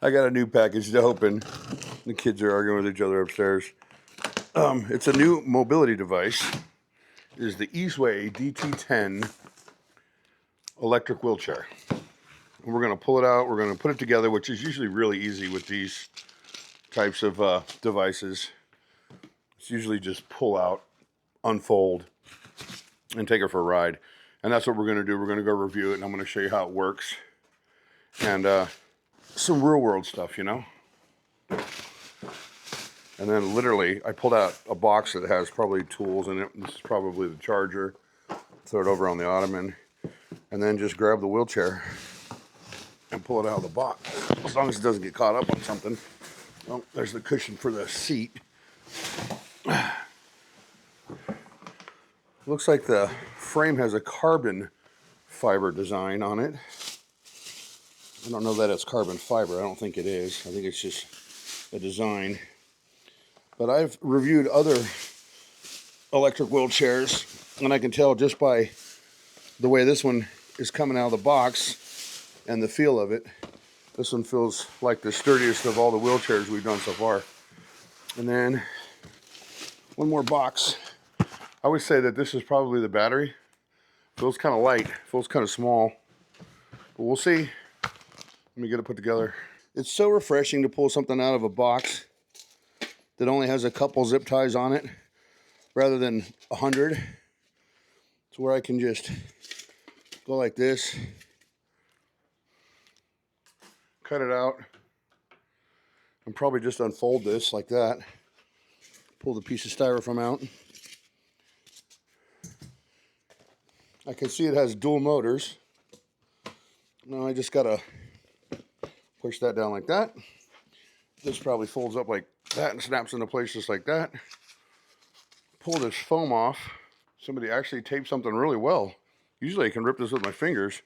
I got a new package to open. The kids are arguing with each other upstairs. It's a new mobility device. It is the Easwe D10 electric wheelchair. And we're going to pull it out. We're going to put it together, which is usually really easy with these types of devices. It's usually just pull out, unfold, and take it for a ride. And that's what we're going to do. We're going to go review it, and I'm going to show you how it works. And some real world stuff, you know? And then literally, I pulled out a box that has probably tools in it. This is probably the charger. Throw it over on the ottoman. And then just grab the wheelchair and pull it out of the box. As long as it doesn't get caught up on something. Oh, there's the cushion for the seat. Looks like the frame has a carbon fiber design on it. I don't know that it's carbon fiber. I don't think it is. I think it's just a design. But I've reviewed other electric wheelchairs, and I can tell just by the way this one is coming out of the box and the feel of it, this one feels like the sturdiest of all the wheelchairs we've done so far. And then one more box. I always say that this is probably the battery. Feels kind of light, feels kind of small, but we'll see. Let me get it put together. It's so refreshing to pull something out of a box that only has a couple zip ties on it rather than 100. It's where I can just go like this, cut it out, and probably just unfold this like that. Pull the piece of styrofoam out. I can see it has dual motors. Now I just gotta push that down like that. This probably folds up like that and snaps into place just like that. Pull this foam off. Somebody actually taped something really well. Usually I can rip this with my fingers.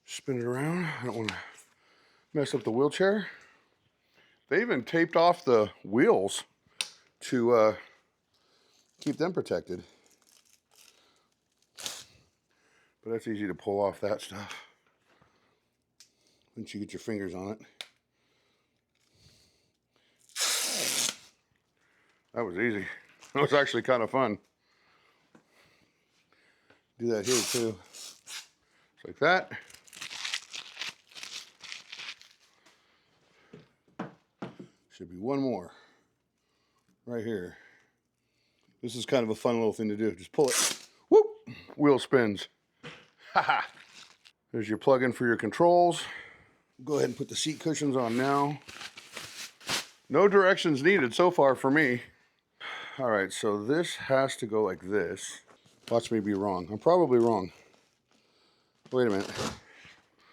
Spin it around. I don't want to mess up the wheelchair. They even taped off the wheels to keep them protected. But that's easy to pull off that stuff once you get your fingers on it. That was easy. That was actually kind of fun. Do that here too. Just like that. Should be one more right here. This is kind of a fun little thing to do. Just pull it. Whoop! Wheel spins. Haha. There's your plug-in for your controls. Go ahead and put the seat cushions on now. No directions needed so far for me. All right, so this has to go like this. Watch me be wrong. I'm probably wrong. Wait a minute.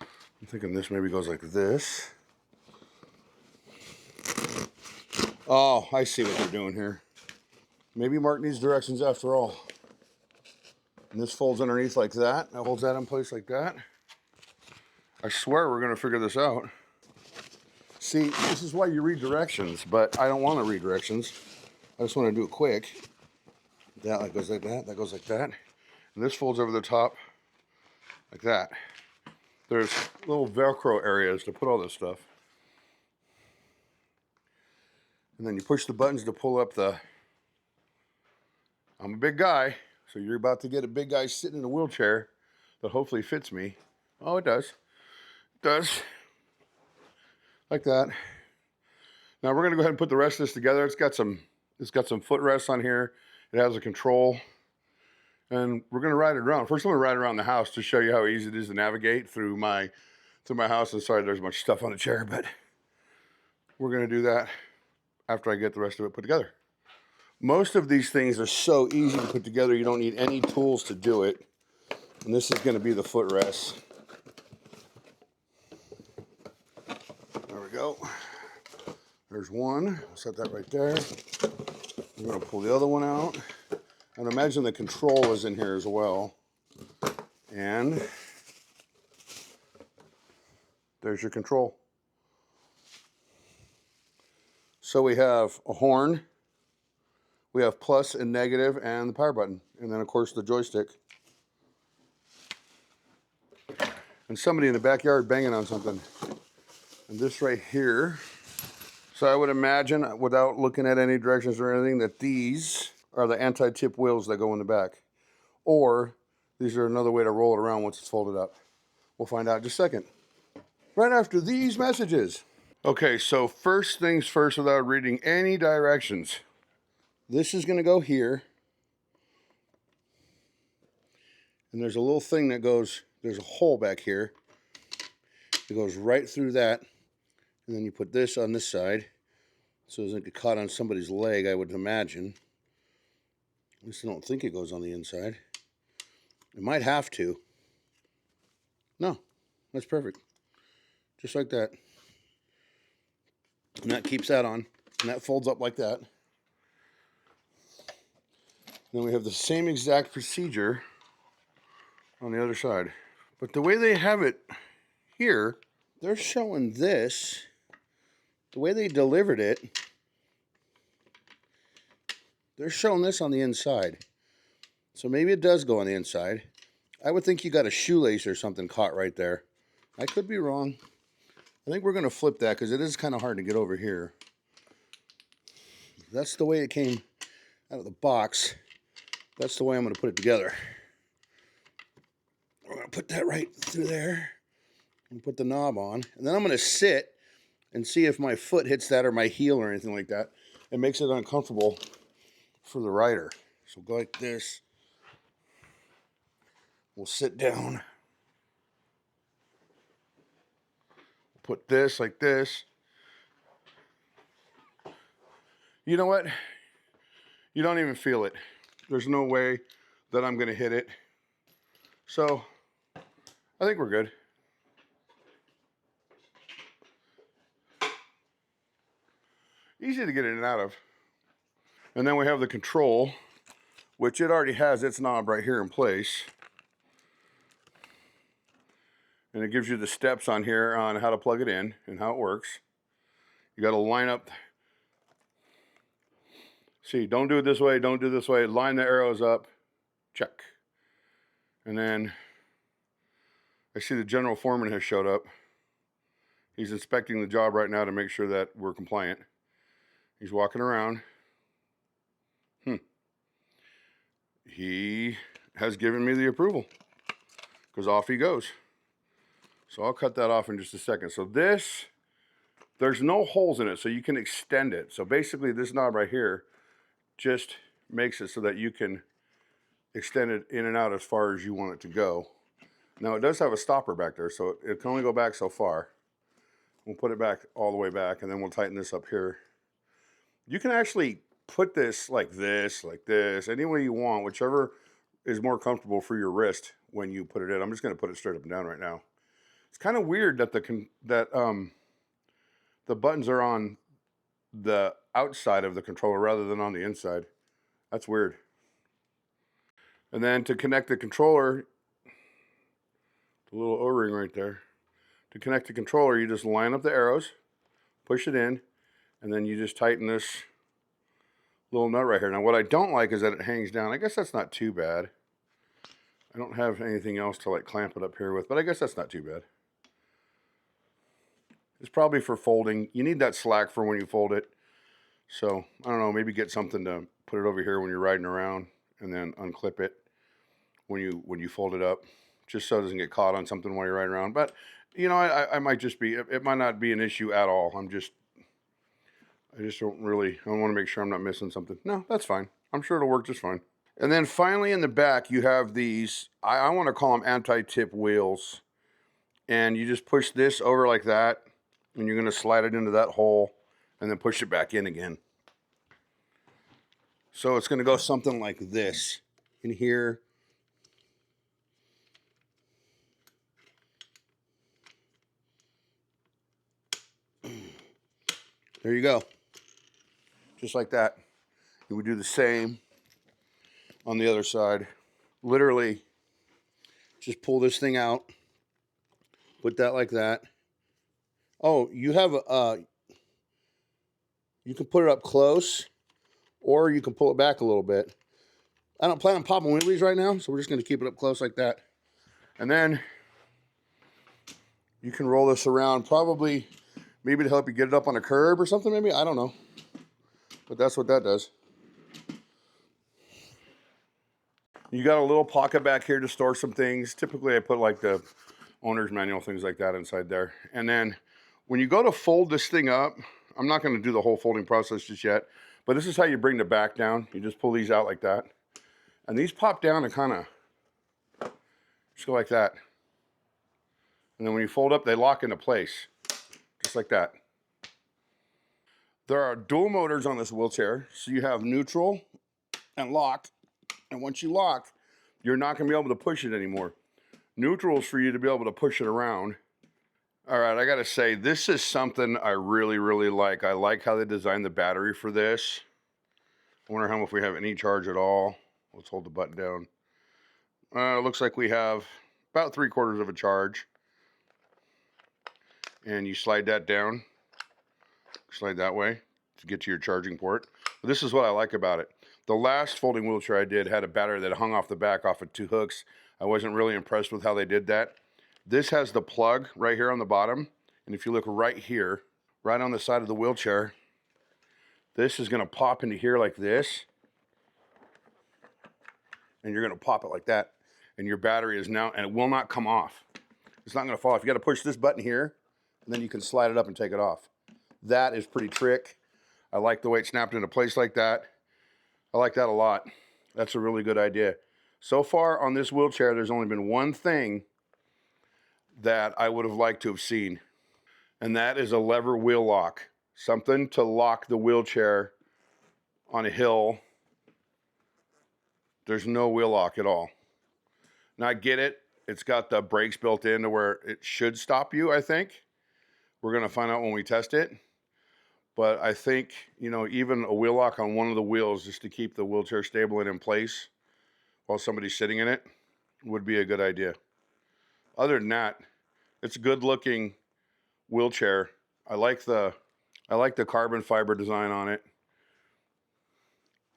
I'm thinking this maybe goes like this. Oh, I see what they're doing here. Maybe Mark needs directions after all. And this folds underneath like that. That holds that in place like that. I swear we're gonna figure this out. See, this is why you read directions, but I don't want to read directions. I just want to do it quick. That goes like that, that goes like that. And this folds over the top like that. There's little Velcro areas to put all this stuff. And then you push the buttons to pull up the... I'm a big guy, so you're about to get a big guy sitting in a wheelchair that hopefully fits me. Oh, it does. It does. Like that. Now we're gonna go ahead and put the rest of this together. It's got some footrests on here. It has a control. And we're gonna ride it around. First I'm gonna ride around the house to show you how easy it is to navigate through my house. And sorry there's much stuff on the chair, but we're gonna do that after I get the rest of it put together. Most of these things are so easy to put together, you don't need any tools to do it. And this is gonna be the footrest. There we go. There's one, I'll set that right there. I'm gonna pull the other one out. And imagine the control is in here as well. And there's your control. So we have a horn, we have plus and negative, and the power button. And then of course the joystick. and somebody in the backyard banging on something. And this right here. So I would imagine, without looking at any directions or anything, that these are the anti-tip wheels that go in the back. Or these are another way to roll it around once it's folded up. We'll find out in just a second. Right after these messages. Okay, so first things first, without reading any directions. This is going to go here. And there's a little thing that goes, there's a hole back here. It goes right through that. And then you put this on this side. So it doesn't get caught on somebody's leg, I would imagine. At least I don't think it goes on the inside. It might have to. No, that's perfect. Just like that. And that keeps that on. And that folds up like that. Then we have the same exact procedure on the other side. But the way they have it here, they're showing this. The way they delivered it, they're showing this on the inside. So maybe it does go on the inside. I would think you got a shoelace or something caught right there. I could be wrong. I think we're going to flip that because it is kind of hard to get over here. That's the way it came out of the box. That's the way I'm going to put it together. We're going to put that right through there and put the knob on. And then I'm going to sit and see if my foot hits that or my heel or anything like that. It makes it uncomfortable for the rider. So go like this. We'll sit down. Put this like this. You know what? You don't even feel it. There's no way that I'm going to hit it. So I think we're good. Easy to get in and out of. And then we have the control, which it already has its knob right here in place. And it gives you the steps on here on how to plug it in and how it works. You got to line up. See, don't do it this way, don't do it this way. Line the arrows up. Check. And then I see the general foreman has showed up. He's inspecting the job right now to make sure that we're compliant. He's walking around. He has given me the approval because off he goes. So I'll cut that off in just a second. So this, there's no holes in it, so you can extend it. So basically this knob right here just makes it so that you can extend it in and out as far as you want it to go. Now it does have a stopper back there, so it can only go back so far. We'll put it back all the way back, and then we'll tighten this up here. You can actually put this, any way you want, whichever is more comfortable for your wrist when you put it in. I'm just going to put it straight up and down right now. It's kind of weird that the buttons are on the outside of the controller rather than on the inside. That's weird. And then to connect the controller, the little O-ring right there. To connect the controller, you just line up the arrows, push it in, and then you just tighten this little nut right here. Now what I don't like is that it hangs down. I guess that's not too bad. I don't have anything else to like clamp it up here with, but I guess that's not too bad. It's probably for folding. You need that slack for when you fold it. So I don't know, maybe get something to put it over here when you're riding around and then unclip it when you fold it up, just so it doesn't get caught on something while you're riding around. But you know, I might just be, it might not be an issue at all. I just don't really, I want to make sure I'm not missing something. No, that's fine. I'm sure it'll work just fine. And then finally in the back, you have these, I want to call them anti-tip wheels. And you just push this over like that, and you're going to slide it into that hole, and then push it back in again. So it's going to go something like this in here. There you go. Just like that. You would do the same on the other side. Literally, just pull this thing out. Put that like that. Oh, you have you can put it up close, or you can pull it back a little bit. I don't plan on popping wheelies right now, so we're just going to keep it up close like that. And then You can roll this around, probably, maybe to help you get it up on a curb or something, maybe, I don't know. But that's what that does. You got a little pocket back here to store some things. Typically I put like the owner's manual, things like that inside there. And then when you go to fold this thing up, I'm not going to do the whole folding process just yet, but this is how you bring the back down. You just pull these out like that. And these pop down and kind of just go like that. And then when you fold up, they lock into place, just like that. There are dual motors on this wheelchair, so you have neutral and lock. And once you lock, you're not going to be able to push it anymore. Neutral is for you to be able to push it around. All right, I got to say, this is something I really, really like. I like how they designed the battery for this. I wonder how if we have any charge at all. Let's hold the button down. It looks like we have about 3/4 of a charge. And you slide that down, slide that way to get to your charging port. But this is what I like about it. The last folding wheelchair I did had a battery that hung off the back off of 2 hooks. I wasn't really impressed with how they did that. This has the plug right here on the bottom. And if you look right here, right on the side of the wheelchair, this is going to pop into here like this. And you're going to pop it like that. And your battery is now, and it will not come off. It's not going to fall off. You got to push this button here, and then you can slide it up and take it off. That is pretty trick. I like the way it snapped into place like that. I like that a lot. That's a really good idea. So far on this wheelchair, there's only been one thing that I would have liked to have seen, and that is a lever wheel lock. Something to lock the wheelchair on a hill. There's no wheel lock at all. Now I get it. It's got the brakes built in to where it should stop you, I think. We're going to find out when we test it. But I think, you know, even a wheel lock on one of the wheels just to keep the wheelchair stable and in place while somebody's sitting in it would be a good idea. Other than that, it's a good looking wheelchair. I like the carbon fiber design on it.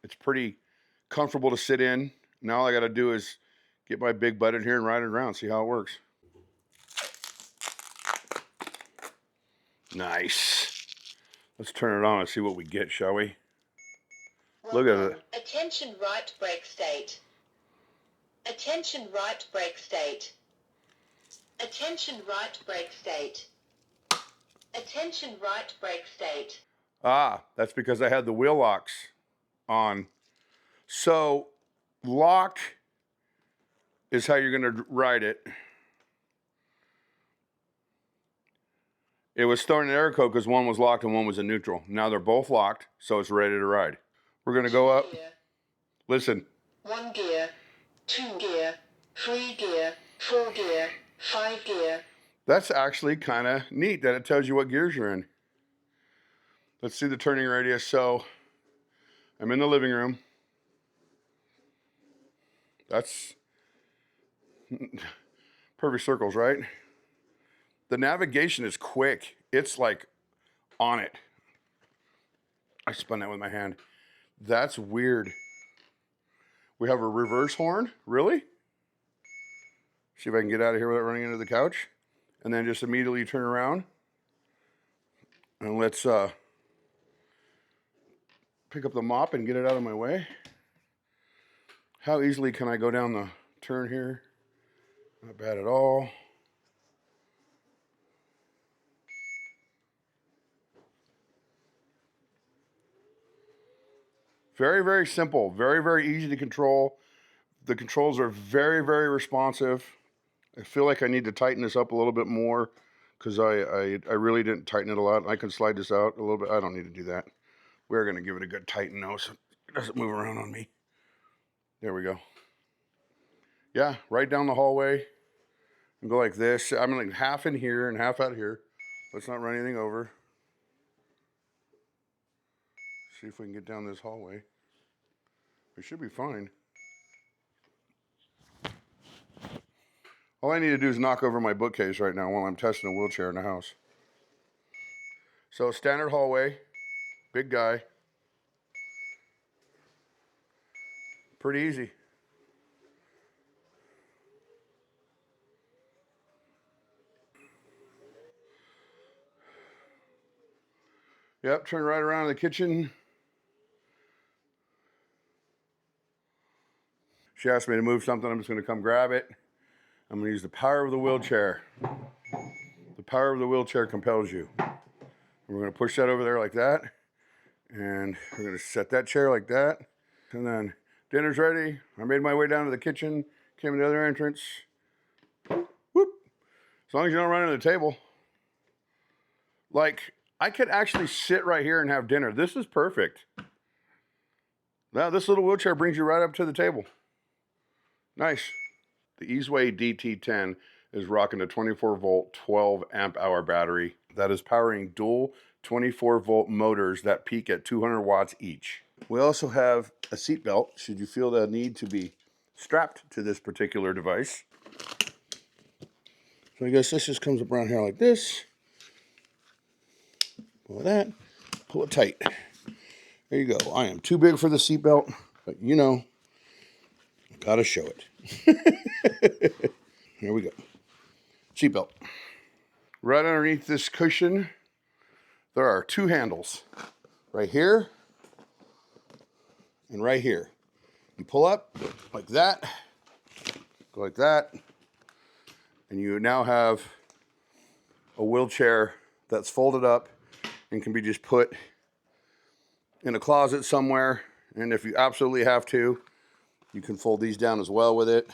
It's pretty comfortable to sit in. Now all I got to do is get my big butt in here and ride it around, see how it works. Nice. Let's turn it on and see what we get, shall we? Look at it. Attention right brake state. Attention right brake state. Attention right brake state. Attention right brake state. Ah, that's because I had the wheel locks on. So, lock is how you're going to ride it. It was throwing an error code because one was locked and one was in neutral. Now they're both locked, so it's ready to ride. We're going to go up. Listen. 1 gear, 2 gear, 3 gear, 4 gear, 5 gear. That's actually kind of neat that it tells you what gears you're in. Let's see the turning radius. So I'm in the living room. That's perfect circles, right? The navigation is quick. It's like on it. I spun that with my hand. That's weird. We have a reverse horn. Really? See if I can get out of here without running into the couch. And then just immediately turn around. And let's pick up the mop and get it out of my way. How easily can I go down the turn here? Not bad at all. Very, very simple. Very, very easy to control. The controls are very, very responsive. I feel like I need to tighten this up a little bit more because I really didn't tighten it a lot. I can slide this out a little bit. I don't need to do that. We're going to give it a good tighten though so it doesn't move around on me. There we go. Yeah, right down the hallway and go like this. I'm like half in here and half out here. Let's not run anything over. See if we can get down this hallway. We should be fine. All I need to do is knock over my bookcase right now while I'm testing a wheelchair in the house. So standard hallway, big guy. Pretty easy. Yep, turn right around in the kitchen. She asked me to move something. I'm just going to come grab it. I'm going to use the power of the wheelchair. The power of the wheelchair compels you. And we're going to push that over there like that. And we're going to set that chair like that. And then dinner's ready. I made my way down to the kitchen, came in the other entrance. Whoop. As long as you don't run into the table. Like, I could actually sit right here and have dinner. This is perfect. Now, this little wheelchair brings you right up to the table. Nice. The Easwe D10 is rocking a 24 volt, 12 amp hour battery that is powering dual 24 volt motors that peak at 200 watts each. We also have a seat belt should you feel the need to be strapped to this particular device. So I guess this just comes up around here like this. Pull that, pull it tight. There you go. I am too big for the seat belt, but you know, I gotta show it. Here we go. Seat belt. Right underneath this cushion, there are two handles. Right here and right here. You pull up like that, go like that, and you now have a wheelchair that's folded up and can be just put in a closet somewhere. And if you absolutely have to, you can fold these down as well with it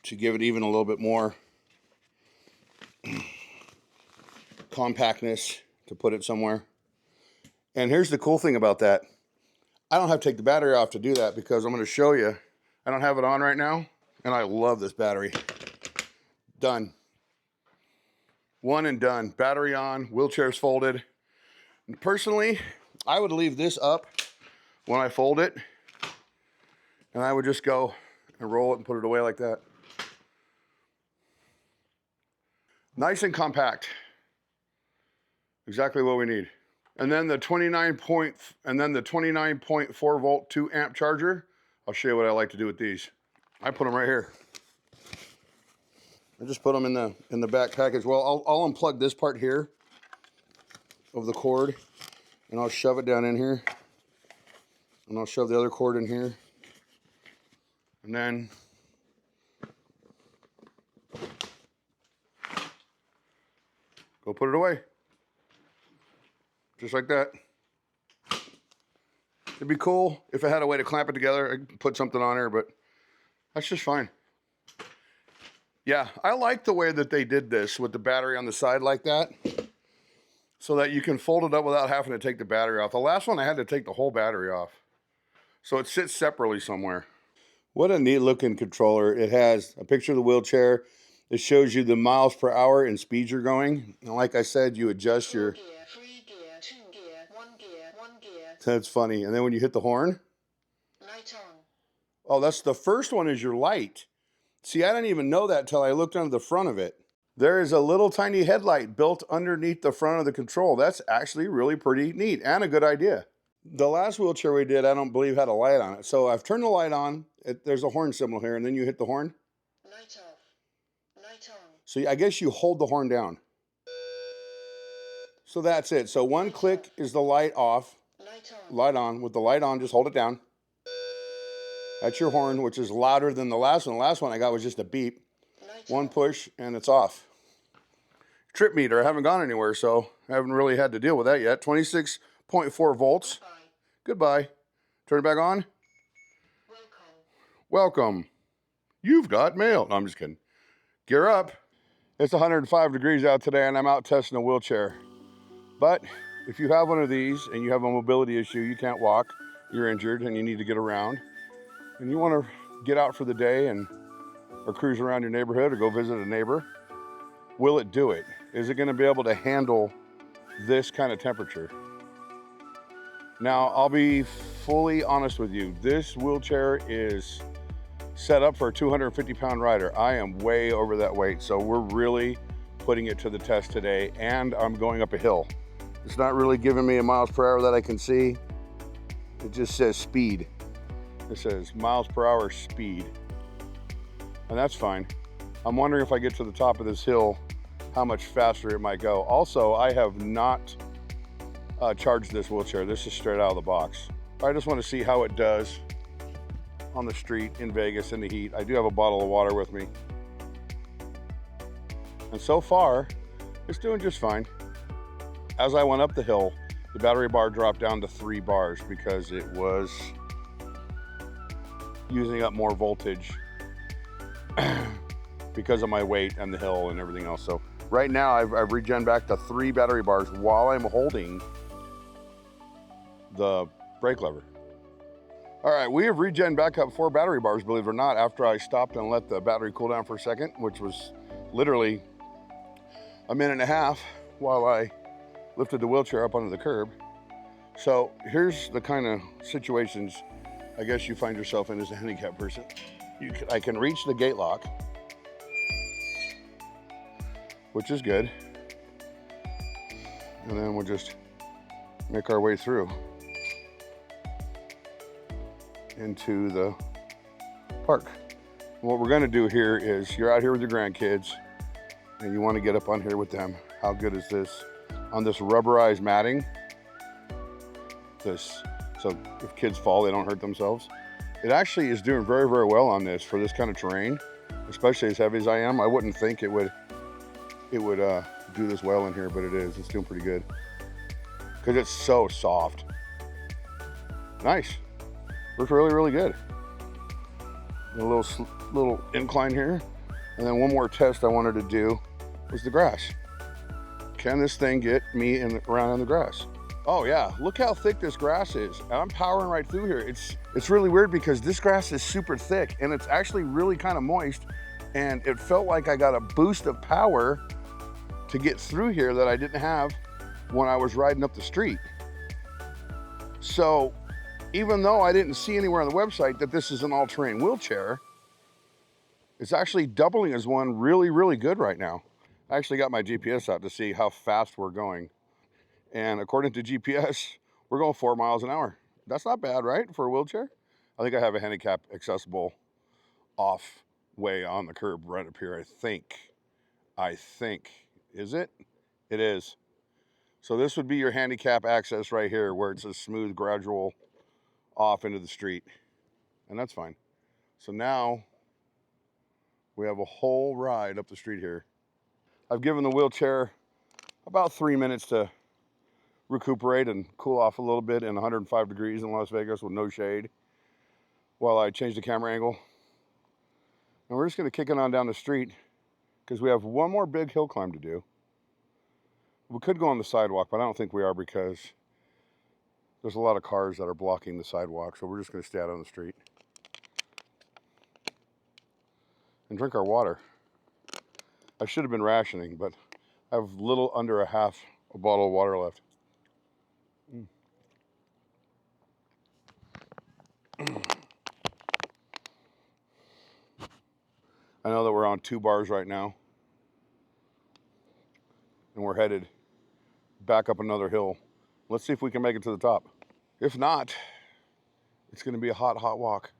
to give it even a little bit more compactness to put it somewhere. And here's the cool thing about that. I don't have to take the battery off to do that because I'm going to show you. I don't have it on right now, and I love this battery. Done. One and done. Battery on, wheelchair's folded. And personally, I would leave this up when I fold it, and I would just go and roll it and put it away like that. Nice and compact. Exactly what we need. And then the 29.4 volt 2 amp charger. I'll show you what I like to do with these. I put them right here. I just put them in the back package. Well, I'll unplug this part here of the cord, and I'll shove it down in here, and I'll shove the other cord in here, and then go put it away. Just like that. It'd be cool if I had a way to clamp it together. I could put something on there, but that's just fine. Yeah, I like the way that they did this with the battery on the side like that, so that you can fold it up without having to take the battery off. The last one I had to take the whole battery off. So it sits separately somewhere. What a neat looking controller. It has a picture of the wheelchair. It shows you the miles per hour and speed you're going. And like I said, you adjust your... Gear, 3 gear, 2 gear, 1 gear, 1 gear. That's funny. And then when you hit the horn... Light on. Oh, that's the first one is your light. See, I didn't even know that until I looked under the front of it. There is a little tiny headlight built underneath the front of the control. That's actually really pretty neat and a good idea. The last wheelchair we did, I don't believe had a light on it. So I've turned the light on. There's a horn symbol here, and then you hit the horn. Light off. Light on. So I guess you hold the horn down. So that's it. So one click is the light off. Light on. Light on. With the light on, just hold it down. That's your horn, which is louder than the last one. The last one I got was just a beep. Light One off. push, and it's off. Trip meter, I haven't gone anywhere, so I haven't really had to deal with that yet. 26.4 volts. Bye. Goodbye. Turn it back on. Welcome. Welcome. You've got mail. No, I'm just kidding. Gear up. It's 105 degrees out today, and I'm out testing a wheelchair. But if you have one of these and you have a mobility issue, you can't walk, you're injured, and you need to get around, and you want to get out for the day or cruise around your neighborhood or go visit a neighbor, will it do it? Is it going to be able to handle this kind of temperature? Now, I'll be fully honest with you. This wheelchair is set up for a 250-pound rider. I am way over that weight, so we're really putting it to the test today, and I'm going up a hill. It's not really giving me a miles per hour that I can see. It just says speed. It says miles per hour speed, and that's fine. I'm wondering if I get to the top of this hill, how much faster it might go. Also, I have not charge this wheelchair. This is straight out of the box. I just want to see how it does on the street in Vegas in the heat. I do have a bottle of water with me. And so far, it's doing just fine. As I went up the hill, the battery bar dropped down to 3 bars because it was using up more voltage because of my weight and the hill and everything else. So right now I've regen back to 3 battery bars while I'm holding the brake lever. All right, we have regen back up 4 battery bars, believe it or not, after I stopped and let the battery cool down for a second, which was literally a minute and a half while I lifted the wheelchair up onto the curb. So here's the kind of situations I guess you find yourself in as a handicapped person. I can reach the gate lock, which is good. And then we'll just make our way through into the park. What we're gonna do here is, you're out here with your grandkids and you wanna get up on here with them. How good is this? On this rubberized matting, so if kids fall, they don't hurt themselves. It actually is doing very, very well on this for this kind of terrain, especially as heavy as I am. I wouldn't think it would do this well in here, but it is. It's doing pretty good because it's so soft. Nice. Works really, really good. A little incline here. And then one more test I wanted to do was the grass. Can this thing get me around in the grass? Oh yeah, look how thick this grass is. And I'm powering right through here. It's really weird because this grass is super thick and it's actually really kind of moist. And it felt like I got a boost of power to get through here that I didn't have when I was riding up the street. So even though I didn't see anywhere on the website that this is an all-terrain wheelchair, it's actually doubling as one really, really good right now. I actually got my GPS out to see how fast we're going. And according to GPS, we're going 4 miles an hour. That's not bad, right, for a wheelchair? I think I have a handicap accessible off way on the curb right up here, I think. Is it? It is. So this would be your handicap access right here, where it's a smooth, gradual off into the street. And that's fine. So now we have a whole ride up the street here. I've given the wheelchair about 3 minutes to recuperate and cool off a little bit in 105 degrees in Las Vegas with no shade while I change the camera angle. And we're just gonna kick it on down the street because we have one more big hill climb to do. We could go on the sidewalk, but I don't think we are because there's a lot of cars that are blocking the sidewalk. So we're just gonna stay out on the street and drink our water. I should have been rationing, but I have little under a bottle of water left. I know that we're on 2 bars right now and we're headed back up another hill. Let's see if we can make it to the top. If not, it's gonna be a hot, hot walk.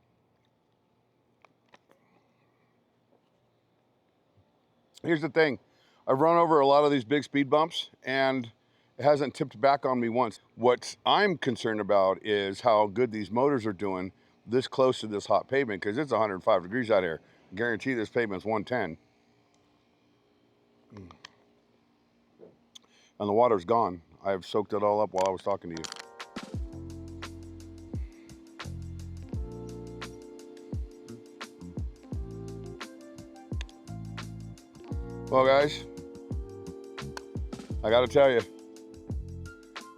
Here's the thing. I've run over a lot of these big speed bumps and it hasn't tipped back on me once. What I'm concerned about is how good these motors are doing this close to this hot pavement, because it's 105 degrees out here. I guarantee this pavement's 110. And the water's gone. I've soaked it all up while I was talking to you. Well, guys, I gotta tell you,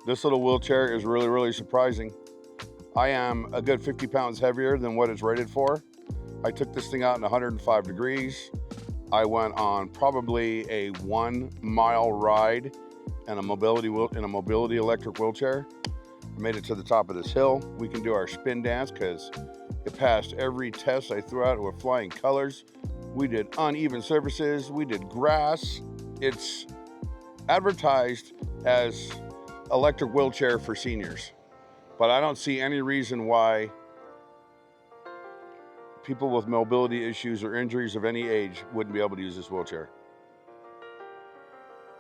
this little wheelchair is really, really surprising. I am a good 50 pounds heavier than what it's rated for. I took this thing out in 105 degrees. I went on probably a 1 mile ride in a mobility electric wheelchair. I made it to the top of this hill. We can do our spin dance because it passed every test I threw out with flying colors. We did uneven surfaces, we did grass. It's advertised as electric wheelchair for seniors, but I don't see any reason why people with mobility issues or injuries of any age wouldn't be able to use this wheelchair.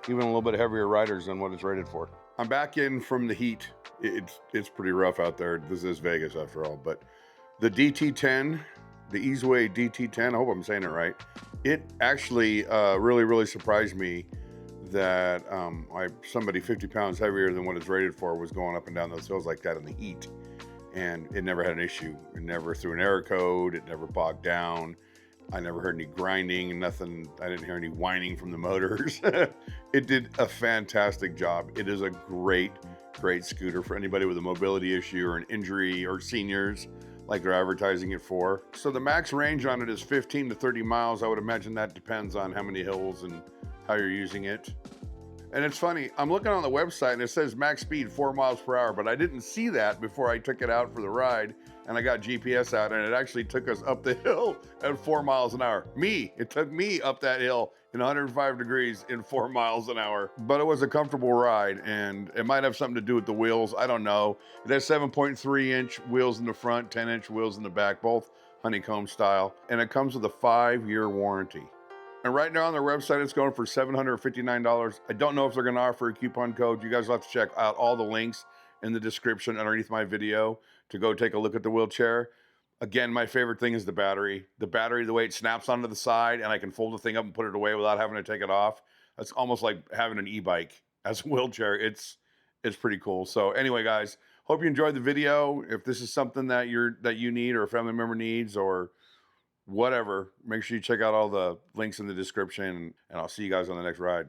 even a little bit heavier riders than what it's rated for. I'm back in from the heat. It's pretty rough out there. This is Vegas after all, but the DT10, the Easwe DT10, I hope I'm saying it right. It actually really surprised me that somebody 50 pounds heavier than what it's rated for was going up and down those hills like that in the heat. And it never had an issue. It never threw an error code. It never bogged down. I never heard any grinding, nothing. I didn't hear any whining from the motors. It did a fantastic job. It is a great scooter for anybody with a mobility issue or an injury or seniors like they're advertising it for. So the max range on it is 15 to 30 miles. I would imagine that depends on how many hills and how you're using it. And it's funny, I'm looking on the website and it says max speed 4 miles per hour, but I didn't see that before I took it out for the ride and I got GPS out and it actually took us up the hill at 4 miles an hour. It took me up that hill in 105 degrees in 4 miles an hour, but it was a comfortable ride and it might have something to do with the wheels. I don't know. It has 7.3 inch wheels in the front, 10 inch wheels in the back, both honeycomb style. And it comes with a 5-year warranty. And right now on their website, it's going for $759. I don't know if they're going to offer a coupon code. You guys will have to check out all the links in the description underneath my video to go take a look at the wheelchair. Again, my favorite thing is the battery. The battery, the way it snaps onto the side and I can fold the thing up and put it away without having to take it off. That's almost like having an e-bike as a wheelchair. It's pretty cool. So anyway, guys, hope you enjoyed the video. If this is something that you need or a family member needs or whatever, make sure you check out all the links in the description and I'll see you guys on the next ride.